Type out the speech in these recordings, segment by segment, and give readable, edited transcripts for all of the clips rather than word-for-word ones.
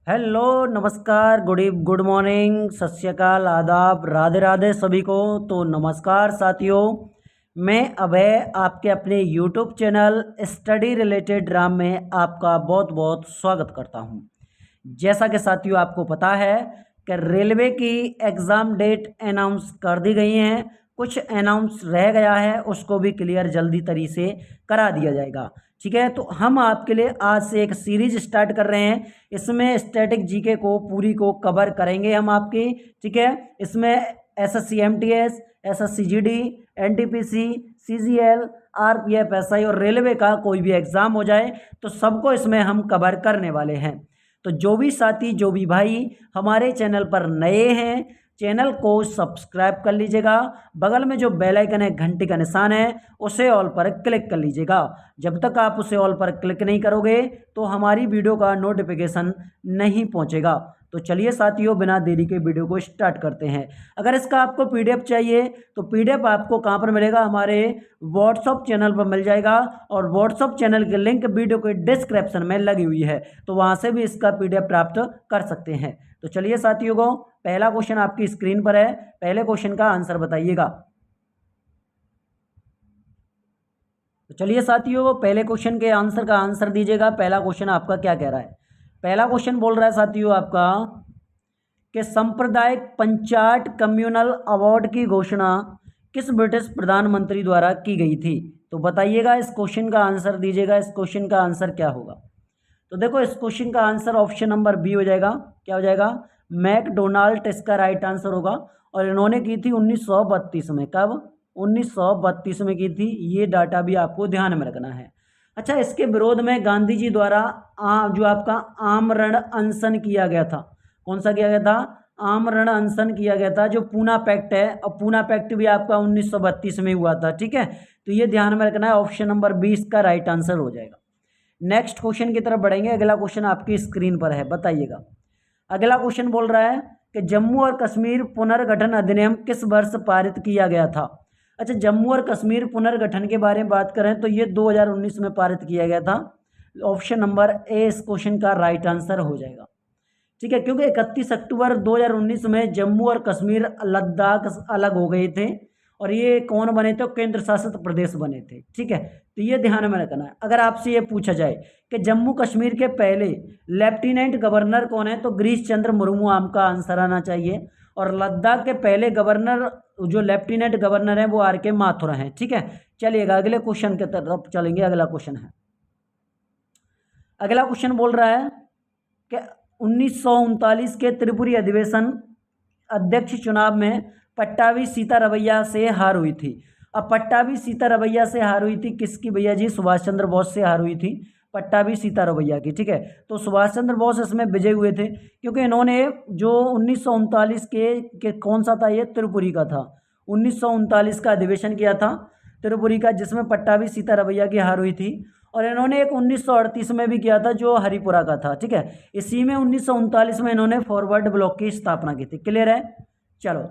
Hello, नमस्कार, good morning, सत श्री अकाल, आदाब, राधे राधे सभी को। तो नमस्कार साथियों, मैं अभय आपके अपने YouTube channel study related drum में आपका बहुत बहुत स्वागत करता हूं। जैसा कि साथियों आपको पता है कि रेलवे की एग्ज़ाम डेट अनाउंस कर दी गई हैं, कुछ अनाउंस रह गया है, उसको भी क्लियर जल्दी तरीके से करा दिया जाएगा। ठीक है, तो हम आपके लिए आज से एक सीरीज स्टार्ट कर रहे हैं। इसमें स्टैटिक जीके को पूरी को कवर करेंगे हम आपकी। ठीक है, इसमें SSC MTS, SSC GD, NTPC, CGL, RPF, SI और रेलवे का कोई भी एग्ज़ाम हो जाए तो सबको इसमें हम कवर करने वाले हैं। तो जो भी साथी, जो भी भाई हमारे चैनल पर नए हैं, चैनल को सब्सक्राइब कर लीजिएगा। बगल में जो बेल आइकन है, घंटी का निशान है, उसे ऑल पर क्लिक कर लीजिएगा। जब तक आप उसे ऑल पर क्लिक नहीं करोगे तो हमारी वीडियो का नोटिफिकेशन नहीं पहुंचेगा। तो चलिए साथियों, बिना देरी के वीडियो को स्टार्ट करते हैं। अगर इसका आपको पीडीएफ चाहिए तो पीडीएफ आपको कहाँ पर मिलेगा? हमारे व्हाट्सअप चैनल पर मिल जाएगा, और व्हाट्सअप चैनल की लिंक वीडियो के डिस्क्रिप्शन में लगी हुई है, तो वहाँ से भी इसका पीडीएफ प्राप्त कर सकते हैं। तो चलिए साथियों को, पहला क्वेश्चन आपकी स्क्रीन पर है, पहले क्वेश्चन का आंसर बताइएगा। तो चलिए साथियों, पहले क्वेश्चन के आंसर का आंसर दीजिएगा। पहला क्वेश्चन आपका क्या कह रहा है? पहला क्वेश्चन बोल रहा है साथियों आपका कि सांप्रदायिक पंचायत कम्युनल अवार्ड की घोषणा किस ब्रिटिश प्रधानमंत्री द्वारा की गई थी? तो बताइएगा, इस क्वेश्चन का आंसर दीजिएगा। इस क्वेश्चन का आंसर क्या होगा? तो देखो, इस क्वेश्चन का आंसर ऑप्शन नंबर बी हो जाएगा। क्या हो जाएगा? मैकडोनाल्ड इसका राइट आंसर होगा। और इन्होंने की थी 1932 में। कब? 1932 में की थी। ये डाटा भी आपको ध्यान में रखना है। अच्छा, इसके विरोध में गांधी जी द्वारा जो आपका आमरण अनशन किया गया था, कौन सा किया गया था? आमरण अनशन किया गया था, जो पूना पैक्ट है। और पूना पैक्ट भी आपका 1932 में हुआ था। ठीक है, तो ये ध्यान में रखना है। ऑप्शन नंबर 20 का राइट आंसर हो जाएगा। नेक्स्ट क्वेश्चन की तरफ बढ़ेंगे। अगला क्वेश्चन आपकी स्क्रीन पर है, बताइएगा। अगला क्वेश्चन बोल रहा है कि जम्मू और कश्मीर पुनर्गठन अधिनियम किस वर्ष पारित किया गया था? अच्छा, जम्मू और कश्मीर पुनर्गठन के बारे में बात करें तो ये 2019 में पारित किया गया था। ऑप्शन नंबर ए इस क्वेश्चन का राइट आंसर हो जाएगा। ठीक है, क्योंकि 31 अक्टूबर 2019 में जम्मू और कश्मीर, लद्दाख अलग हो गए थे, और ये कौन बने थे? केंद्र शासित प्रदेश बने थे। ठीक है, तो ये ध्यान में रखना है। अगर आपसे ये पूछा जाए कि जम्मू कश्मीर के पहले लेफ्टिनेंट गवर्नर कौन है, तो गिरीश चंद्र मुर्मू आपका आंसर आना चाहिए। और लद्दाख के पहले गवर्नर, जो लेफ्टिनेंट गवर्नर है, वो आर के माथुर हैं। ठीक है, चलिएगा अगले क्वेश्चन की तरफ चलेंगे। अगला क्वेश्चन है, अगला क्वेश्चन बोल रहा है कि 1939 के त्रिपुरी अधिवेशन अध्यक्ष चुनाव में पट्टाभी सीतारमैया से हार हुई थी। अब पट्टाभी सीतारमैया से हार हुई थी किसकी भैया जी? सुभाष चंद्र बोस से हार हुई थी, पट्टाभी सीतारमैया की। ठीक है, तो सुभाष चंद्र बोस इसमें विजय हुए थे, क्योंकि इन्होंने जो 1939 के कौन सा था? ये त्रिपुरी का था। 1939 का अधिवेशन किया था त्रिपुरी का, जिसमें पट्टाभी सीतारमैया की हार हुई थी। और इन्होंने एक 1938 में भी किया था, जो हरिपुरा का था। ठीक है, इसी में 1939 में इन्होंने फॉरवर्ड ब्लॉक की स्थापना की थी। क्लियर है? चलो,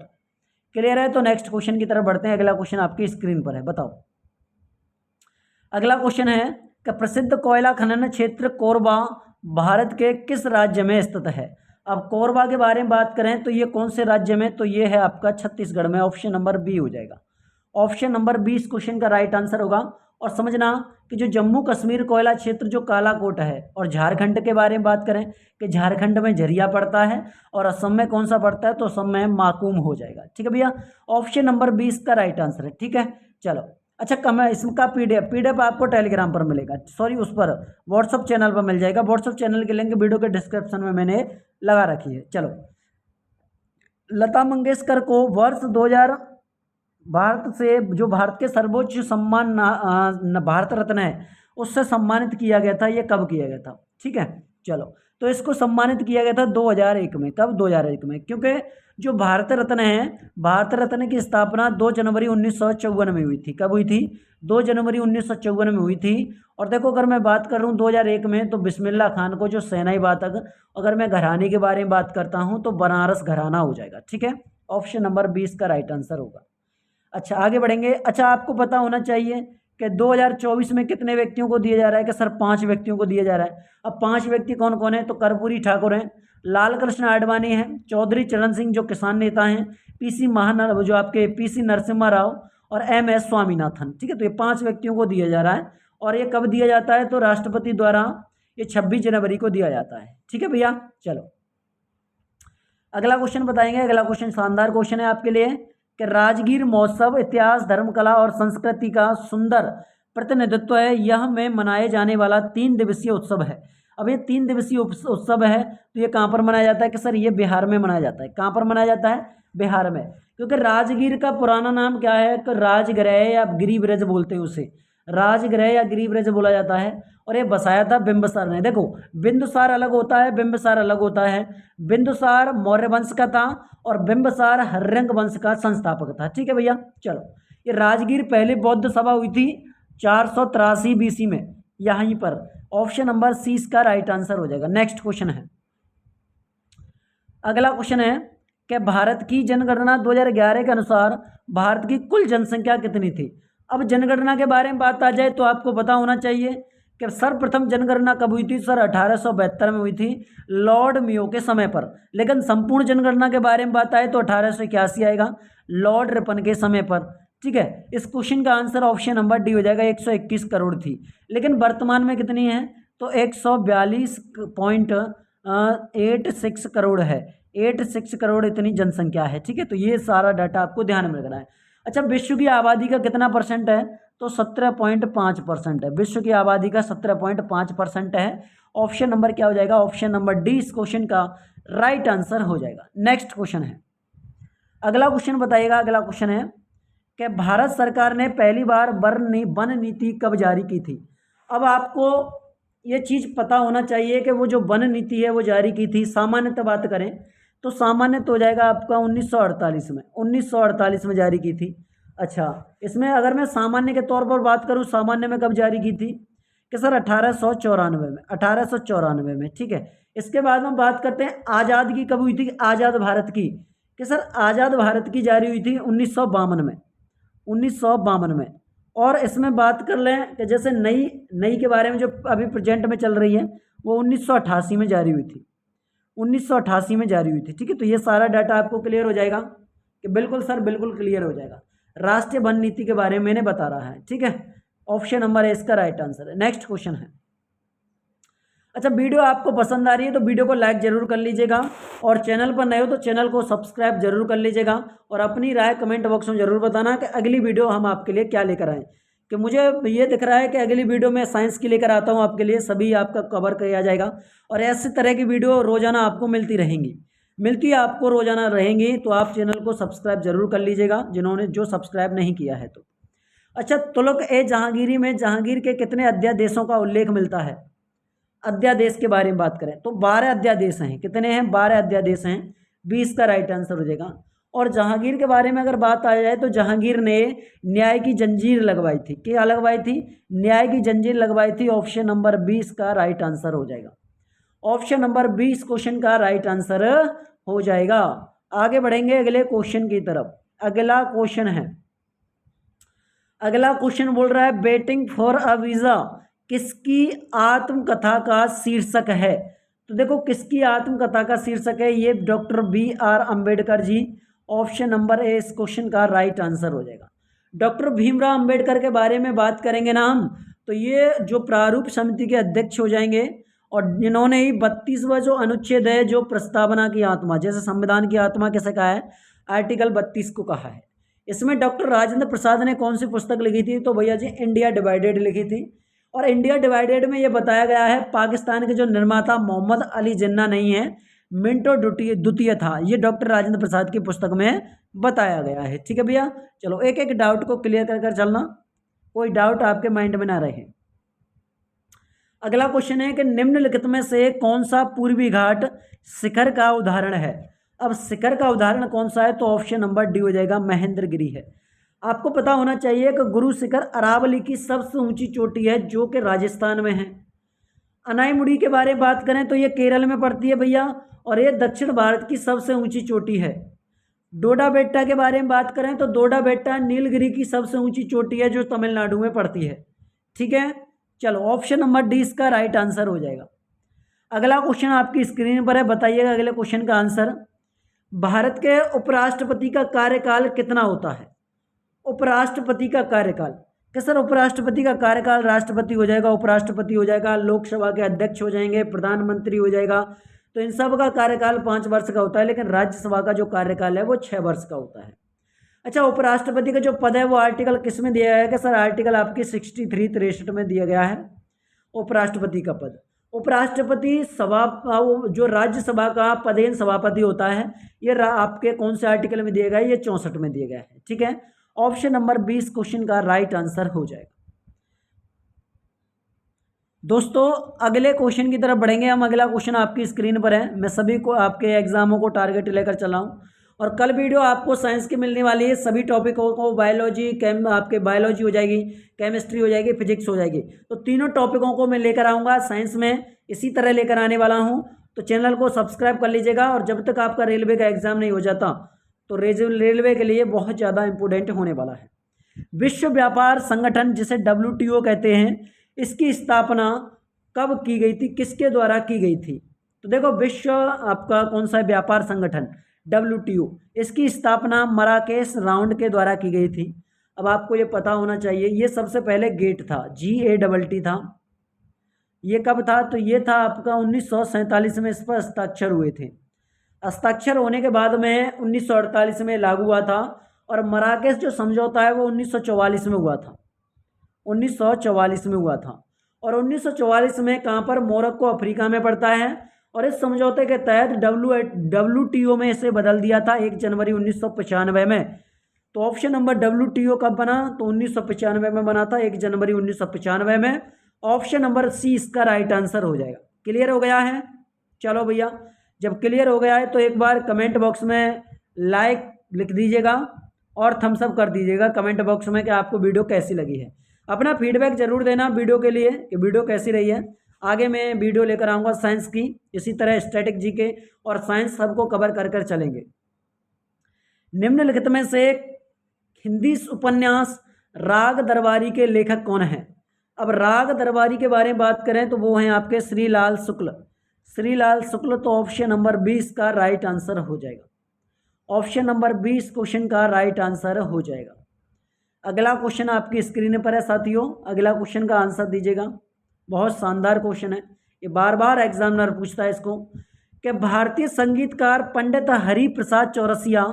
क्लियर है तो नेक्स्ट क्वेश्चन की तरफ बढ़ते हैं। अगला क्वेश्चन आपकी स्क्रीन पर है, बताओ। अगला क्वेश्चन है कि प्रसिद्ध कोयला खनन क्षेत्र कोरबा भारत के किस राज्य में स्थित है? अब कोरबा के बारे में बात करें तो ये कौन से राज्य में? तो ये है आपका छत्तीसगढ़ में। ऑप्शन नंबर बी हो जाएगा। ऑप्शन नंबर 20 क्वेश्चन का राइट आंसर होगा। और समझना कि जो जम्मू कश्मीर कोयला क्षेत्र जो कालाकोट है, और झारखंड के बारे में बात करें कि झारखंड में झरिया पड़ता है, और असम में कौन सा पड़ता है? तो असम में माकूम हो जाएगा। ठीक है भैया, ऑप्शन नंबर 20 का राइट आंसर है। ठीक है, चलो। अच्छा, इसका पीडीएफ आपको टेलीग्राम पर मिलेगा, सॉरी उस पर व्हाट्सअप चैनल पर मिल जाएगा। व्हाट्सअप चैनल की लिंक वीडियो के डिस्क्रिप्शन में मैंने लगा रखी है। चलो, लता मंगेशकर को वर्ष 2000 भारत से जो भारत के सर्वोच्च सम्मान भारत रत्न है, उससे सम्मानित किया गया था। ये कब किया गया था? ठीक है, चलो, तो इसको सम्मानित किया गया था 2001 में। कब? 2001 में, क्योंकि जो भारत रत्न है, भारत रत्न की स्थापना 2 जनवरी 1954 में हुई थी। कब हुई थी? 2 जनवरी 1954 में हुई थी। और देखो, अगर मैं बात कर रहा हूँ 2001 में, तो बिस्मिल्लाह खान को, जो सेनाई वादक, अगर मैं घराने के बारे में बात करता हूँ तो बनारस घराना हो जाएगा। ठीक है, ऑप्शन नंबर 20 का राइट आंसर होगा। अच्छा, आगे बढ़ेंगे। अच्छा, आपको पता होना चाहिए कि 2024 में कितने व्यक्तियों को दिया जा रहा है कि सर 5 व्यक्तियों को दिया जा रहा है। अब 5 व्यक्ति कौन कौन है, तो कर्पूरी ठाकुर हैं, लाल कृष्ण आडवाणी हैं, चौधरी चरण सिंह जो किसान नेता हैं, जो आपके पीसी नरसिम्हा राव और MS स्वामीनाथन। ठीक है, तो ये 5 व्यक्तियों को दिया जा रहा है और ये कब दिया जाता है, तो राष्ट्रपति द्वारा ये 26 जनवरी को दिया जाता है। ठीक है भैया, चलो अगला क्वेश्चन बताएंगे। अगला क्वेश्चन शानदार क्वेश्चन है आपके लिए कि राजगीर महोत्सव इतिहास, धर्म, कला और संस्कृति का सुंदर प्रतिनिधित्व है। यह में मनाए जाने वाला 3 दिवसीय उत्सव है। अब ये 3 दिवसीय उत्सव है, तो ये कहाँ पर मनाया जाता है कि सर ये बिहार में मनाया जाता है। कहाँ पर मनाया जाता है, बिहार में, क्योंकि राजगीर का पुराना नाम क्या है, कि राजगृह या गिरिब्रज बोलते हैं उसे, राजगृह या गिरिब्रज बोला जाता है। और ये बसाया था बिंबिसार ने। देखो बिंदुसार अलग होता है, बिंबिसार अलग होता है। बिंदुसार मौर्य वंश का था और बिंबिसार हर्यंक वंश का संस्थापक था। ठीक है भैया, चलो ये राजगीर पहले बौद्ध सभा हुई थी 483 BC में, यहीं पर। ऑप्शन नंबर सी इसका राइट आंसर हो जाएगा। नेक्स्ट क्वेश्चन है, अगला क्वेश्चन है कि भारत की जनगणना 2011 के अनुसार भारत की कुल जनसंख्या कितनी थी। अब जनगणना के बारे में बात आ जाए तो आपको पता होना चाहिए कि सर्वप्रथम जनगणना कब हुई थी, सर 1872 में हुई थी लॉर्ड मियो के समय पर। लेकिन संपूर्ण जनगणना के बारे में बात आए तो 1881 आएगा लॉर्ड रिपन के समय पर। ठीक है, इस क्वेश्चन का आंसर ऑप्शन नंबर डी हो जाएगा, 121 करोड़ थी। लेकिन वर्तमान में कितनी है, तो 142.86 करोड़ है। 86 करोड़ इतनी जनसंख्या है। ठीक है, तो ये सारा डाटा आपको ध्यान में रखना है। अच्छा, विश्व की आबादी का कितना परसेंट है, तो 17.5% है। विश्व की आबादी का 17.5% है। ऑप्शन नंबर क्या हो जाएगा, ऑप्शन नंबर डी इस क्वेश्चन का राइट आंसर हो जाएगा। नेक्स्ट क्वेश्चन है, अगला क्वेश्चन बताइएगा। अगला क्वेश्चन है कि भारत सरकार ने पहली बार वन नीति कब जारी की थी। अब आपको ये चीज़ पता होना चाहिए कि वो जो वन नीति है वो जारी की थी, सामान्यतः बात करें तो सामान्य तो हो जाएगा आपका 1948 में, 1948 में जारी की थी। अच्छा, इसमें अगर मैं सामान्य के तौर पर बात करूं, सामान्य में कब जारी की थी कि सर 1894 में, 1894 में। ठीक है, इसके बाद हम बात करते हैं आज़ाद की कब हुई थी, आज़ाद भारत की, कि सर आज़ाद भारत की जारी हुई थी 1952 में, 1952 में। और इसमें बात कर लें कि जैसे नई के बारे में जो अभी प्रेजेंट में चल रही है वो 1988 में जारी हुई थी, 1988 में जारी हुई थी। ठीक है, तो ये सारा डाटा आपको क्लियर हो जाएगा कि बिल्कुल सर बिल्कुल क्लियर हो जाएगा। राष्ट्रीय वन नीति के बारे में मैंने बता रहा है। ठीक है, ऑप्शन नंबर ए इसका राइट आंसर है। नेक्स्ट क्वेश्चन है, अच्छा वीडियो आपको पसंद आ रही है तो वीडियो को लाइक जरूर कर लीजिएगा और चैनल पर नए हो तो चैनल को सब्सक्राइब जरूर कर लीजिएगा और अपनी राय कमेंट बॉक्स में जरूर बताना कि अगली वीडियो हम आपके लिए क्या लेकर आएँ। कि मुझे ये दिख रहा है कि अगली वीडियो में साइंस की लेकर आता हूँ आपके लिए, सभी आपका कवर किया जाएगा और ऐसे तरह की वीडियो रोजाना आपको मिलती रहेंगी, आपको रोजाना रहेंगी। तो आप चैनल को सब्सक्राइब जरूर कर लीजिएगा जिन्होंने जो सब्सक्राइब नहीं किया है तो। अच्छा, तुगलक ए जहांगीरी में जहांगीर के कितने अध्यादेशों का उल्लेख मिलता है। अध्यादेश के बारे में बात करें तो 12 अध्यादेश हैं। कितने हैं, 12 अध्यादेश हैं, 20 का राइट आंसर हो जाएगा। और जहांगीर के बारे में अगर बात आ जाए तो जहांगीर ने न्याय की जंजीर लगवाई थी। क्या लगवाई थी, न्याय की जंजीर लगवाई थी। ऑप्शन नंबर 20 का राइट आंसर हो जाएगा। ऑप्शन नंबर 20 क्वेश्चन का राइट आंसर हो जाएगा। आगे बढ़ेंगे अगले क्वेश्चन की तरफ। अगला क्वेश्चन है, अगला क्वेश्चन बोल रहा है वेटिंग फॉर अ वीजा किसकी आत्मकथा का शीर्षक है। तो देखो किसकी आत्मकथा का शीर्षक है, ये doctor BR Ambedkar ji. Option number A इस क्वेश्चन का राइट आंसर हो जाएगा। डॉक्टर भीमराव अम्बेडकर के बारे में बात करेंगे ना हम, तो ये जो प्रारूप समिति के अध्यक्ष हो जाएंगे और जिन्होंने ही 32वां जो अनुच्छेद है, जो प्रस्तावना की आत्मा, जैसे संविधान की आत्मा कैसे कहा है, आर्टिकल 32 को कहा है। इसमें डॉक्टर राजेंद्र प्रसाद ने कौन सी पुस्तक लिखी थी, तो भैया जी इंडिया डिवाइडेड लिखी थी। और इंडिया डिवाइडेड में ये बताया गया है पाकिस्तान के जो निर्माता मोहम्मद अली जिन्ना नहीं है, मिंटो द्वितीय था, ये डॉक्टर राजेंद्र प्रसाद की पुस्तक में बताया गया है। ठीक है भैया, चलो एक एक डाउट को क्लियर कर कर चलना, कोई डाउट आपके माइंड में ना रहे। अगला क्वेश्चन है कि निम्नलिखित में से कौन सा पूर्वी घाट शिखर का उदाहरण है। अब शिखर का उदाहरण कौन सा है, तो ऑप्शन नंबर डी हो जाएगा, महेंद्रगिरी है। आपको पता होना चाहिए कि गुरु शिखर अरावली की सबसे ऊंची चोटी है जो कि राजस्थान में है। अनाईमुड़ी के बारे में बात करें तो ये केरल में पड़ती है भैया और ये दक्षिण भारत की सबसे ऊंची चोटी है। डोडा बेट्टा के बारे में बात करें तो डोडा बेट्टा नीलगिरी की सबसे ऊंची चोटी है जो तमिलनाडु में पड़ती है। ठीक है, चलो ऑप्शन नंबर डी इसका राइट आंसर हो जाएगा। अगला क्वेश्चन आपकी स्क्रीन पर है, बताइएगा अगले क्वेश्चन का आंसर। भारत के उपराष्ट्रपति का कार्यकाल कितना होता है? उपराष्ट्रपति का कार्यकाल, क्या सर उपराष्ट्रपति का कार्यकाल राष्ट्रपति हो जाएगा, उपराष्ट्रपति हो जाएगा, लोकसभा के अध्यक्ष हो जाएंगे, प्रधानमंत्री हो जाएगा, तो इन सब का कार्यकाल 5 वर्ष का होता है, लेकिन राज्यसभा का जो कार्यकाल है वो 6 वर्ष का होता है। अच्छा, उपराष्ट्रपति का जो पद है वो आर्टिकल किस में दिया गया है? कि सर आर्टिकल आपकी 63 में दिया गया है उपराष्ट्रपति का पद। उपराष्ट्रपति सभा जो राज्यसभा का पदेन सभापति होता है, ये आपके कौन से आर्टिकल में दिया गया है? ये 64 में दिया गया है। ठीक है, ऑप्शन नंबर 20 क्वेश्चन का राइट आंसर हो जाएगा। दोस्तों अगले क्वेश्चन की तरफ बढ़ेंगे हम। अगला क्वेश्चन आपकी स्क्रीन पर है। मैं सभी को आपके एग्जामों को टारगेट लेकर चला हूँ और कल वीडियो आपको साइंस की मिलने वाली है। सभी टॉपिकों को बायोलॉजी आपके बायोलॉजी हो जाएगी, केमिस्ट्री हो जाएगी, फिजिक्स हो जाएगी, तो तीनों टॉपिकों को मैं लेकर आऊँगा साइंस में, इसी तरह लेकर आने वाला हूँ। तो चैनल को सब्सक्राइब कर लीजिएगा और जब तक आपका रेलवे का एग्ज़ाम नहीं हो जाता तो रेलवे के लिए बहुत ज़्यादा इंपॉर्टेंट होने वाला है। विश्व व्यापार संगठन जिसे WTO कहते हैं, इसकी स्थापना कब की गई थी, किसके द्वारा की गई थी? तो देखो विश्व आपका कौन सा व्यापार संगठन WTO, इसकी स्थापना मराकेश राउंड के द्वारा की गई थी। अब आपको ये पता होना चाहिए, ये सबसे पहले गेट था, GATT था। ये कब था? तो ये था आपका 1947 में इस पर हस्ताक्षर हुए थे। हस्ताक्षर होने के बाद में 1948 में लागू हुआ था और मराकेश जो समझौता है वो 1944 में हुआ था। 1944 में हुआ था और 1944 में कहाँ पर? मोरक्को अफ्रीका में पड़ता है और इस समझौते के तहत WTO में इसे बदल दिया था 1 जनवरी 1995 में। तो ऑप्शन नंबर WTO कब बना? तो 1995 में बना था, 1 जनवरी 1995 में। ऑप्शन नंबर सी इसका राइट आंसर हो जाएगा। क्लियर हो गया है? चलो भैया, जब क्लियर हो गया है तो एक बार कमेंट बॉक्स में लाइक लिख दीजिएगा और थम्स अप कर दीजिएगा कमेंट बॉक्स में कि आपको वीडियो कैसी लगी है। अपना फीडबैक जरूर देना वीडियो के लिए कि वीडियो कैसी रही है। आगे मैं वीडियो लेकर आऊँगा साइंस की, इसी तरह स्टैटिक जीके और साइंस सबको कवर कर कर चलेंगे। निम्नलिखित में से हिंदी उपन्यास राग दरबारी के लेखक कौन हैं? अब राग दरबारी के बारे में बात करें तो वो हैं आपके श्रीलाल शुक्ल। श्रीलाल शुक्ल, तो ऑप्शन नंबर 20 का राइट आंसर हो जाएगा। ऑप्शन नंबर 20 क्वेश्चन का राइट आंसर हो जाएगा। अगला क्वेश्चन आपकी स्क्रीन पर है साथियों, अगला क्वेश्चन का आंसर दीजिएगा। बहुत शानदार क्वेश्चन है, ये बार बार एग्जामिनर पूछता है इसको कि भारतीय संगीतकार पंडित हरि प्रसाद चौरसिया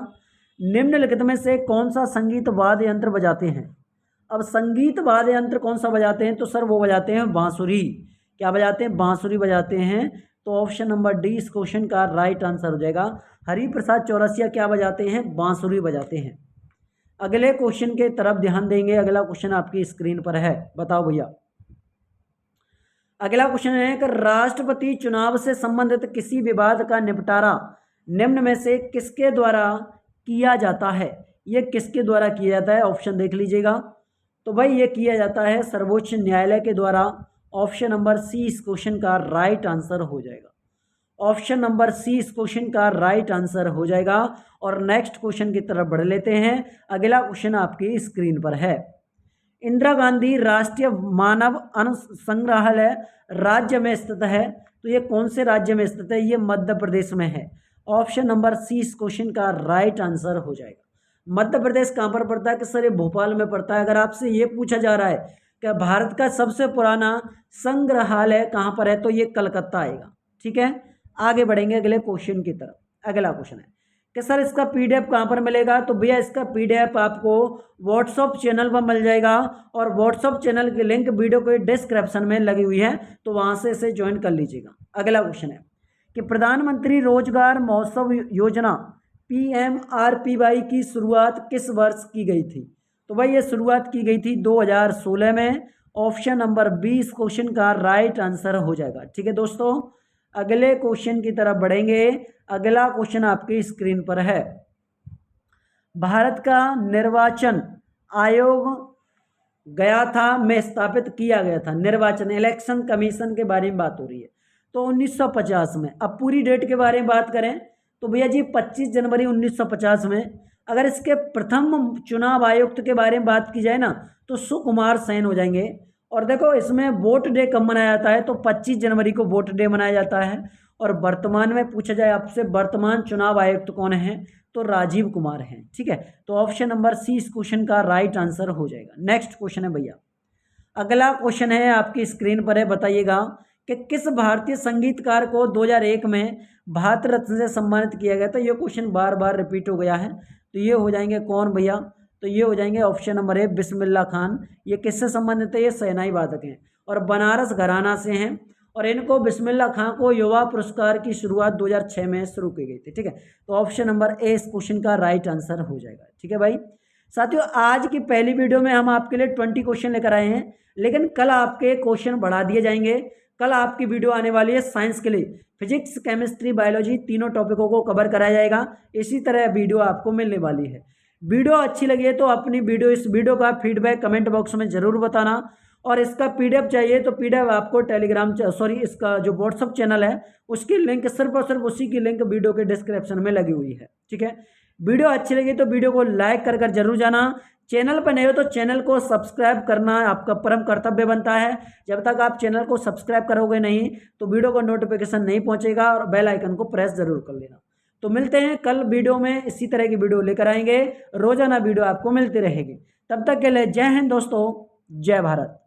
निम्नलिखित में से कौन सा संगीत वाद्य यंत्र बजाते हैं? अब संगीत वाद्य यंत्र कौन सा बजाते हैं? तो सर वो बजाते हैं बांसुरी। क्या बजाते हैं? बांसुरी बजाते हैं। तो ऑप्शन नंबर डी इस क्वेश्चन का राइट आंसर हो जाएगा। हरि प्रसाद चौरसिया क्या बजाते हैं? बांसुरी बजाते हैं। अगले क्वेश्चन के तरफ ध्यान देंगे। अगला क्वेश्चन आपकी स्क्रीन पर है, बताओ भैया। अगला क्वेश्चन है कि राष्ट्रपति चुनाव से संबंधित किसी विवाद का निपटारा निम्न में से किसके द्वारा किया जाता है? ये किसके द्वारा किया जाता है? ऑप्शन देख लीजिएगा। तो भाई ये किया जाता है सर्वोच्च न्यायालय के द्वारा। ऑप्शन नंबर सी इस क्वेश्चन का राइट आंसर हो जाएगा। ऑप्शन नंबर सी इस क्वेश्चन का राइट आंसर हो जाएगा। और नेक्स्ट क्वेश्चन की तरफ बढ़ लेते हैं। अगला क्वेश्चन आपकी स्क्रीन पर है। इंदिरा गांधी राष्ट्रीय मानव अनुसंग्रहालय राज्य में स्थित है, तो ये कौन से राज्य में स्थित है? ये मध्य प्रदेश में है। ऑप्शन नंबर सी इस क्वेश्चन का राइट आंसर हो जाएगा। मध्य प्रदेश कहाँ पर पड़ता है? कि सर ये भोपाल में पड़ता है। अगर आपसे ये पूछा जा रहा है कि भारत का सबसे पुराना संग्रहालय कहाँ पर है, तो ये कलकत्ता आएगा। ठीक है, आगे बढ़ेंगे अगले क्वेश्चन की तरफ। अगला क्वेश्चन है कि सर इसका PDF कहाँ पर मिलेगा? तो भैया इसका PDF आपको व्हाट्सअप चैनल पर मिल जाएगा और व्हाट्सअप चैनल की लिंक वीडियो के डिस्क्रिप्शन में लगी हुई है, तो वहाँ से इसे ज्वाइन कर लीजिएगा। अगला क्वेश्चन है कि प्रधानमंत्री रोजगार महोत्सव योजना PMRPY की शुरुआत किस वर्ष की गई थी? तो भाई ये शुरुआत की गई थी 2016 में। ऑप्शन नंबर 20 क्वेश्चन का राइट आंसर हो जाएगा। ठीक है दोस्तों, अगले क्वेश्चन की तरफ बढ़ेंगे। अगला क्वेश्चन आपकी स्क्रीन पर है। भारत का निर्वाचन आयोग गया था में स्थापित किया गया था। निर्वाचन इलेक्शन कमीशन के बारे में बात हो रही है, तो 1950 में। अब पूरी डेट के बारे में बात करें तो भैया जी 25 जनवरी 1950 में। अगर इसके प्रथम चुनाव आयुक्त के बारे में बात की जाए ना तो सुकुमार सेन हो जाएंगे। और देखो इसमें वोट डे कब मनाया जाता है, तो 25 जनवरी को वोट डे मनाया जाता है। और वर्तमान में पूछा जाए आपसे वर्तमान चुनाव आयुक्त कौन है, तो राजीव कुमार हैं। ठीक है, तो ऑप्शन नंबर सी इस क्वेश्चन का राइट आंसर हो जाएगा। नेक्स्ट क्वेश्चन है भैया, अगला क्वेश्चन है आपकी स्क्रीन पर है, बताइएगा कि किस भारतीय संगीतकार को 2001 में भारत रत्न से सम्मानित किया गया था। ये क्वेश्चन बार बार रिपीट हो गया है, तो ये हो जाएंगे कौन भैया, तो ये हो जाएंगे ऑप्शन नंबर ए बिस्मिल्ला खान। ये किससे संबंधित है, ये शहनाई वादक हैं और बनारस घराना से हैं। और इनको बिस्मिल्ला खान को युवा पुरस्कार की शुरुआत 2006 में शुरू की गई थी। ठीक है, तो ऑप्शन नंबर ए इस क्वेश्चन का राइट आंसर हो जाएगा। ठीक है भाई साथियों, आज की पहली वीडियो में हम आपके लिए 20 क्वेश्चन लेकर आए हैं, लेकिन कल आपके क्वेश्चन बढ़ा दिए जाएंगे। कल आपकी वीडियो आने वाली है साइंस के लिए, फिजिक्स केमिस्ट्री बायोलॉजी तीनों टॉपिकों को कवर कराया जाएगा। इसी तरह वीडियो आपको मिलने वाली है। वीडियो अच्छी लगी है तो अपनी इस वीडियो का फीडबैक कमेंट बॉक्स में ज़रूर बताना। और इसका पीडीएफ चाहिए तो पीडीएफ आपको इसका जो व्हाट्सअप चैनल है उसकी लिंक सिर्फ और सिर्फ उसी की लिंक वीडियो के डिस्क्रिप्शन में लगी हुई है। ठीक है, वीडियो अच्छी लगी तो वीडियो को लाइक कर जरूर जाना। चैनल पर नए हो तो चैनल को सब्सक्राइब करना आपका परम कर्तव्य बनता है। जब तक आप चैनल को सब्सक्राइब करोगे नहीं तो वीडियो को नोटिफिकेशन नहीं पहुंचेगा, और बेल आइकन को प्रेस जरूर कर लेना। तो मिलते हैं कल वीडियो में, इसी तरह की वीडियो लेकर आएंगे। रोजाना वीडियो आपको मिलती रहेगी। तब तक के लिए जय हिंद दोस्तों, जय भारत।